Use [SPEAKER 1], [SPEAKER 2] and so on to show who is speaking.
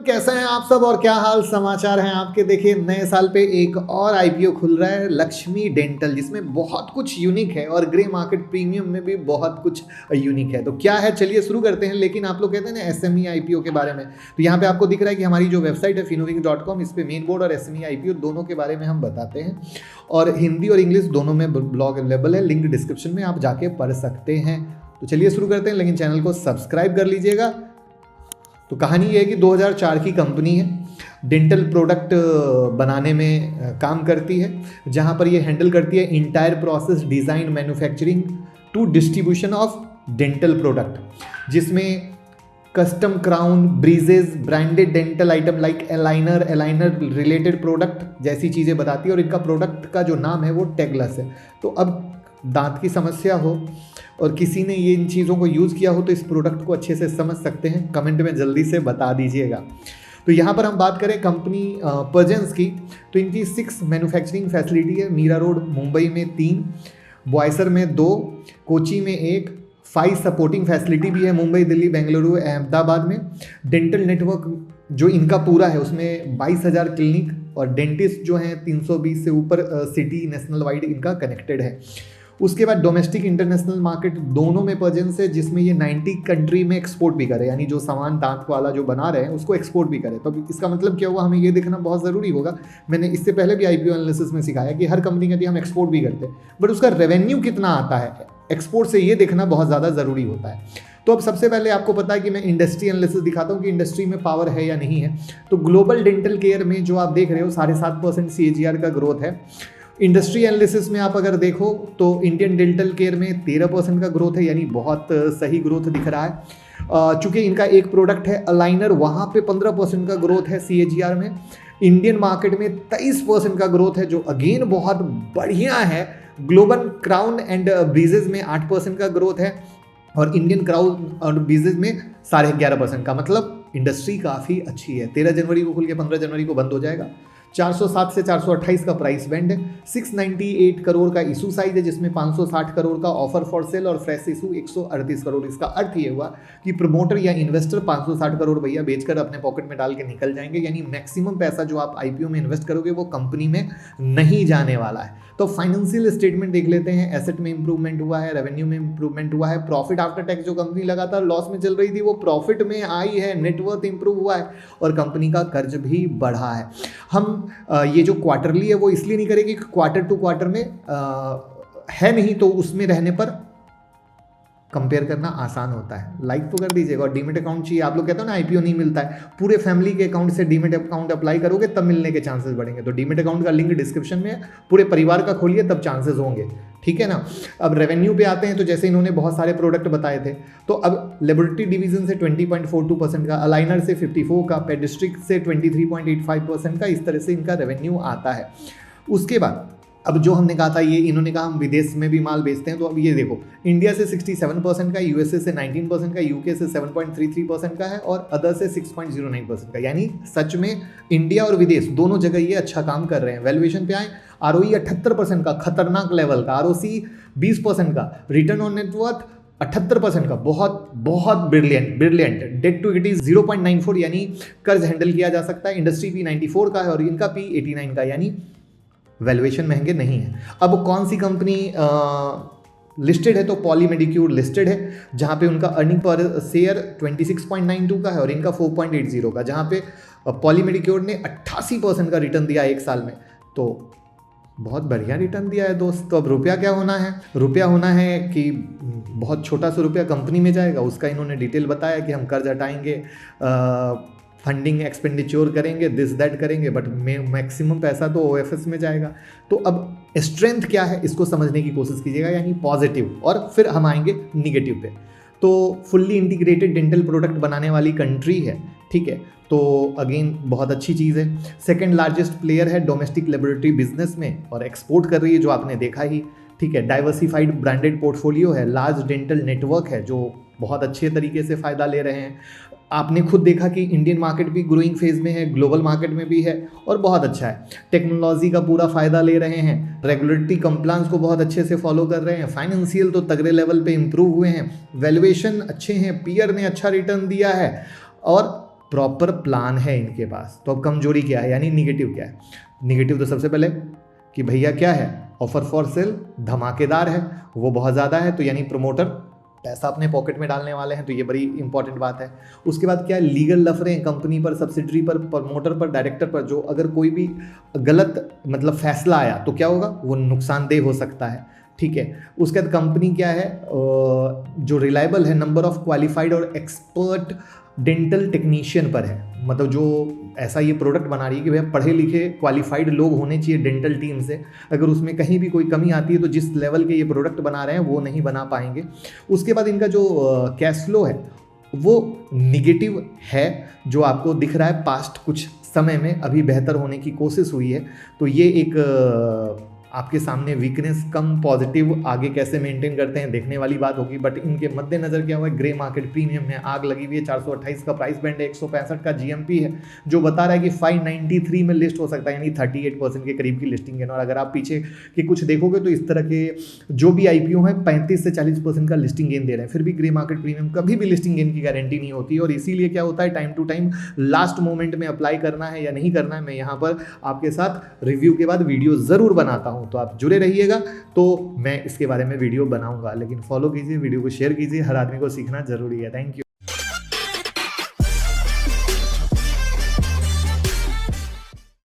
[SPEAKER 1] कैसे हैं आप सब और क्या हाल समाचार हैं आपके। देखिए नए साल पे एक और आईपीओ खुल रहा है लक्ष्मी डेंटल, जिसमें बहुत कुछ यूनिक है और ग्रे मार्केट प्रीमियम में भी बहुत कुछ यूनिक है। तो क्या है चलिए शुरू करते हैं। लेकिन आप लोग कहते हैं ना एसएमई आईपीओ के बारे में, तो यहाँ पे आपको दिख रहा है कि हमारी जो वेबसाइट है finovink.com, इस पे मेन बोर्ड और एसएमई आईपीओ दोनों के बारे में हम बताते हैं और हिंदी और इंग्लिश दोनों में ब्लॉग अवेलेबल है, लिंक डिस्क्रिप्शन में आप जाके पढ़ सकते हैं। तो चलिए शुरू करते हैं, लेकिन चैनल को सब्सक्राइब कर लीजिएगा। तो कहानी ये है कि 2004 की कंपनी है, डेंटल प्रोडक्ट बनाने में काम करती है, जहाँ पर ये हैंडल करती है entire process design manufacturing to distribution of dental product, जिसमें custom crown, bridges, branded dental item like aligner related product जैसी चीज़ें बताती है। और इनका प्रोडक्ट का जो नाम है वो टैगलेस है। तो अब दांत की समस्या हो और किसी ने ये इन चीज़ों को यूज़ किया हो तो इस प्रोडक्ट को अच्छे से समझ सकते हैं, कमेंट में जल्दी से बता दीजिएगा। तो यहाँ पर हम बात करें कंपनी पर्जेंस की, तो इनकी 6 मैन्युफैक्चरिंग फैसिलिटी है। मीरा रोड मुंबई में 3, बॉयसर में 2, कोची में 1, 5 सपोर्टिंग फैसिलिटी भी है मुंबई, दिल्ली, बेंगलुरु, अहमदाबाद में। डेंटल नेटवर्क जो इनका पूरा है उसमें 22,000 क्लिनिक और डेंटिस्ट जो हैं 320 से ऊपर सिटी नेशनल वाइड इनका कनेक्टेड है। उसके बाद डोमेस्टिक इंटरनेशनल मार्केट दोनों में प्रेजेंस है, जिसमें ये 90 कंट्री में एक्सपोर्ट भी करे, यानी जो सामान दांत वाला जो बना रहे हैं उसको एक्सपोर्ट भी करे। तो इसका मतलब क्या हुआ, हमें ये देखना बहुत ज़रूरी होगा। मैंने इससे पहले भी आईपीओ एनालिसिस में सिखाया कि हर कंपनी कहती है हम एक्सपोर्ट भी करते हैं, बट उसका रेवेन्यू कितना आता है एक्सपोर्ट से, ये देखना बहुत ज़्यादा ज़रूरी होता है। तो अब सबसे पहले आपको पता है कि मैं इंडस्ट्री एनालिसिस दिखाता हूँ कि इंडस्ट्री में पावर है या नहीं है। तो ग्लोबल डेंटल केयर में जो आप देख रहे हो 7.5% CAGR का ग्रोथ है। इंडस्ट्री एनालिसिस में आप अगर देखो तो इंडियन डेंटल केयर में 13% का ग्रोथ है, यानी बहुत सही ग्रोथ दिख रहा है। चूँकि इनका एक प्रोडक्ट है अलाइनर, वहाँ पे 15% का ग्रोथ है CAGR में। इंडियन मार्केट में 23% का ग्रोथ है, जो अगेन बहुत बढ़िया है। ग्लोबल क्राउन एंड ब्रीजेज में 8% का ग्रोथ है और इंडियन क्राउन और ब्रीजेज में 11.5% का, मतलब इंडस्ट्री काफ़ी अच्छी है। 13 जनवरी को खुल के 15 जनवरी को बंद हो जाएगा। 407 से 428 का प्राइस बैंड है। 698 करोड़ का इशू साइज है, जिसमें 560 करोड़ का ऑफर फॉर सेल और फ्रेश इशू 138 करोड़। इसका अर्थ ये हुआ कि प्रमोटर या इन्वेस्टर 560 करोड़ भैया बेचकर अपने पॉकेट में डाल के निकल जाएंगे, यानी मैक्सिमम पैसा जो आप आईपीओ में इन्वेस्ट करोगे वो कंपनी में नहीं जाने वाला है। तो फाइनेंशियल स्टेटमेंट देख लेते हैं। एसेट में इंप्रूवमेंट हुआ है, रेवेन्यू में इंप्रूवमेंट हुआ है, प्रॉफिट आफ्टर टैक्स जो कंपनी लगातार लॉस में चल रही थी वो प्रॉफिट में आई है, नेटवर्थ इंप्रूव हुआ है और कंपनी का कर्ज भी बढ़ा है। हम ये जो क्वार्टरली है वो इसलिए नहीं करेंगे कि क्वार्टर टू क्वार्टर में है नहीं, तो उसमें रहने पर कंपेयर करना आसान होता है। लाइक तो कर दीजिएगा। और डीमेट अकाउंट चाहिए, आप लोग कहते हो ना आईपीओ नहीं मिलता है, पूरे फैमिली के अकाउंट से डीमेट अकाउंट अप्लाई करोगे तब मिलने के चांसेस बढ़ेंगे। तो डीमेट अकाउंट का लिंक डिस्क्रिप्शन में है, पूरे परिवार का खोलिए तब चांसेस होंगे, ठीक है ना। अब रेवेन्यू पे आते हैं, तो जैसे इन्होंने बहुत सारे प्रोडक्ट बताए थे, तो अब लेबोरेटरी डिवीजन से 20.42% का, अलाइनर से 54 का, पेडिस्ट्रिक से 23.85% का, इस तरह से इनका रेवेन्यू आता है। उसके बाद अब जो हमने कहा था, ये इन्होंने कहा हम विदेश में भी माल बेचते हैं, तो अब ये देखो इंडिया से 67% का, यूएसए से 19% का, यूके से 7.33% का है और अदर से 6.09% का, यानी सच में इंडिया और विदेश दोनों जगह ये अच्छा काम कर रहे हैं। वैल्यूएशन पे आए, ROE 78% का, खतरनाक लेवल का, ROC 20% का, रिटर्न ऑन नेटवर्थ 78% का, बहुत बहुत ब्रिलियंट। डेट टू इक्विटी 0.94, यानी कर्ज हैंडल किया जा सकता है। इंडस्ट्री P 94 का है और इनका P 89 का, यानी वैल्यूएशन महंगे नहीं है। अब कौन सी कंपनी लिस्टेड है, तो पॉली मेडिक्योर लिस्टेड है, जहाँ पे उनका अर्निंग पर शेयर 26.92 का है और इनका 4.80 का, जहाँ पे पॉली मेडिक्योर ने 88% का रिटर्न दिया एक साल में, तो बहुत बढ़िया रिटर्न दिया है दोस्त। तो अब रुपया क्या होना है, रुपया होना है कि बहुत छोटा सा रुपया कंपनी में जाएगा, उसका इन्होंने डिटेल बताया कि हम कर्ज हटाएंगे, फंडिंग एक्सपेंडिचर करेंगे, दिस दैट करेंगे, बट मैक्सिमम पैसा तो OFS में जाएगा। तो अब स्ट्रेंथ क्या है इसको समझने की कोशिश कीजिएगा, यानी पॉजिटिव, और फिर हम आएंगे निगेटिव पे। तो फुल्ली इंटीग्रेटेड डेंटल प्रोडक्ट बनाने वाली कंट्री है, ठीक है, तो अगेन बहुत अच्छी चीज़ है। सेकंड लार्जेस्ट प्लेयर है डोमेस्टिक लेबोरेटरी बिजनेस में और एक्सपोर्ट कर रही है, जो आपने देखा ही, ठीक है। डाइवर्सिफाइड ब्रांडेड पोर्टफोलियो है, लार्ज डेंटल नेटवर्क है, जो बहुत अच्छे तरीके से फ़ायदा ले रहे हैं। आपने खुद देखा कि इंडियन मार्केट भी ग्रोइंग फेज में है, ग्लोबल मार्केट में भी है और बहुत अच्छा है। टेक्नोलॉजी का पूरा फ़ायदा ले रहे हैं, रेगुलेटरी कंप्लायंस को बहुत अच्छे से फॉलो कर रहे हैं, फाइनेंशियल तो तगड़े लेवल पे इंप्रूव हुए हैं, वैल्यूएशन अच्छे हैं, पीयर ने अच्छा रिटर्न दिया है और प्रॉपर प्लान है इनके पास। तो अब कमजोरी क्या है, यानी निगेटिव क्या है? निगेटिव तो सबसे पहले कि भैया क्या है, ऑफर फॉर सेल धमाकेदार है, वो बहुत ज़्यादा है, तो यानी प्रमोटर पैसा अपने पॉकेट में डालने वाले हैं, तो ये बड़ी इंपॉर्टेंट बात है। उसके बाद क्या है, लीगल लफड़े हैं कंपनी पर, सब्सिडरी पर, प्रमोटर पर, डायरेक्टर पर, जो अगर कोई भी गलत मतलब फैसला आया तो क्या होगा, वो नुकसानदेह हो सकता है। ठीक है। उसके बाद कंपनी क्या है, जो रिलायबल है, नंबर ऑफ क्वालिफाइड और एक्सपर्ट डेंटल टेक्नीशियन पर है, मतलब जो ऐसा ये प्रोडक्ट बना रही है कि भैया पढ़े लिखे क्वालिफाइड लोग होने चाहिए डेंटल टीम से, अगर उसमें कहीं भी कोई कमी आती है तो जिस लेवल के ये प्रोडक्ट बना रहे हैं वो नहीं बना पाएंगे। उसके बाद इनका जो कैश फ्लो है वो निगेटिव है, जो आपको दिख रहा है पास्ट कुछ समय में, अभी बेहतर होने की कोशिश हुई है, तो ये एक आपके सामने वीकनेस कम पॉजिटिव आगे कैसे मेंटेन करते हैं देखने वाली बात होगी। बट इनके मद्देनजर क्या हुआ है, ग्रे मार्केट प्रीमियम में आग लगी हुई है, 428 का प्राइस बैंड है, 165 का जीएमपी है, जो बता रहा है कि 593 में लिस्ट हो सकता है, यानी 38% के करीब की लिस्टिंग है। और अगर आप पीछे के कुछ देखोगे तो इस तरह के जो भी आईपीओ हैं 35 से 40% का लिस्टिंग गेन दे रहे हैं, फिर भी ग्रे मार्केट प्रीमियम कभी भी लिस्टिंग गेन की गारंटी नहीं होती। और इसीलिए क्या होता है, time to time last moment में अप्लाई करना है या नहीं करना है, मैं यहाँ पर आपके साथ रिव्यू के बाद वीडियो ज़रूर बनाता हूँ, तो आप जुड़े रहिएगा, तो मैं इसके बारे में वीडियो बनाऊंगा। लेकिन फॉलो कीजिए, वीडियो को शेयर कीजिए, हर आदमी को सीखना जरूरी है। Thank you.